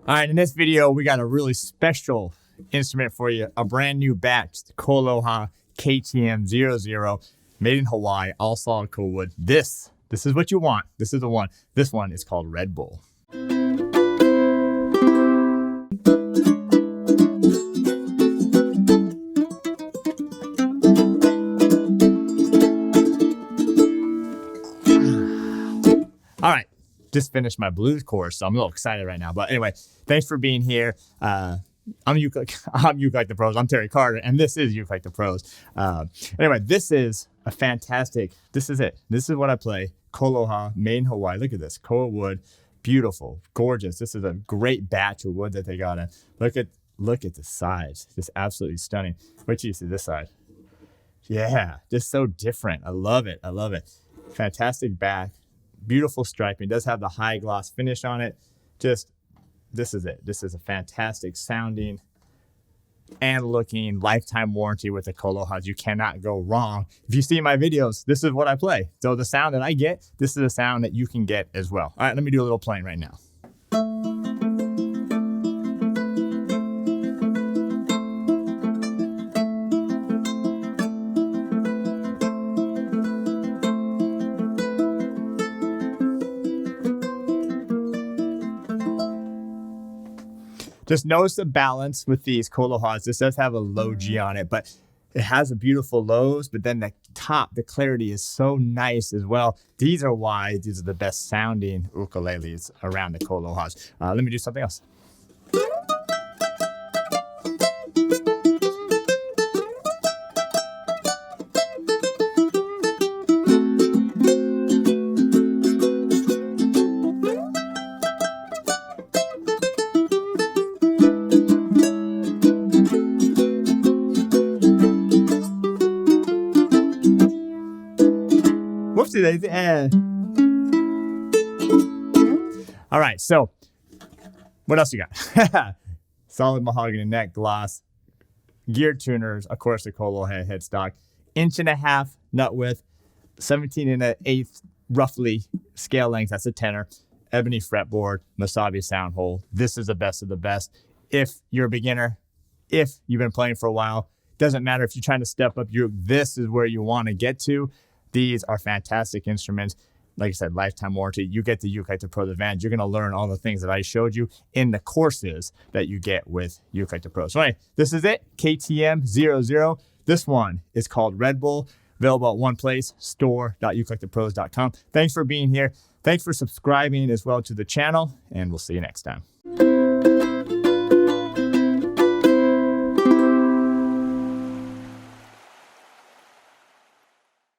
All right, in this video, we got a really special instrument for you, a brand new batch, the KoAloha KTM-00, made in Hawaii, all solid cool wood. This is what you want. This is the one. This one is called Red Bull. All right, just finished my blues course, so I'm a little excited right now. But anyway, thanks for being here. I'm ukelikethepros. I'm Terry Carter, and this is ukelikethepros. Anyway, this is a fantastic. This is it. This is what I play. KoAloha, made in Hawaii. Look at this. Koa wood, beautiful, gorgeous. This is a great batch of wood that they got in. Look at the size. Just absolutely stunning. Wait till you see this side. Yeah, just so different. I love it. I love it. Fantastic back. Beautiful striping. It does have the high gloss finish on it. This is it. This is a fantastic sounding and looking lifetime warranty with the KoAlohas. You cannot go wrong. If you see my videos, this is what I play. So the sound that I get, this is a sound that you can get as well. All right, let me do a little playing right now. Just notice the balance with these KoAlohas. This does have a low G on it, but it has a beautiful lows, but then the top, the clarity is so nice as well. These are why these are the best sounding ukuleles around the KoAlohas. Let me do something else. All right, so what else you got? Solid mahogany neck, gloss, gear tuners, of course, the KoAloha headstock, 1.5 inch nut width, 17 1/8 roughly scale length. That's a tenor, ebony fretboard, Masabi sound hole. This is the best of the best. If you're a beginner, if you've been playing for a while, doesn't matter if you're trying to step up. This is where you want to get to. These are fantastic instruments. Like I said, lifetime warranty. You get the ukelikethepros advantage. You're going to learn all the things that I showed you in the courses that you get with ukelikethepros. So anyway, this is it, KTM-00. This one is called Red Bull. Available at one place, store.ukelikethepros.com. Thanks for being here. Thanks for subscribing as well to the channel, and we'll see you next time.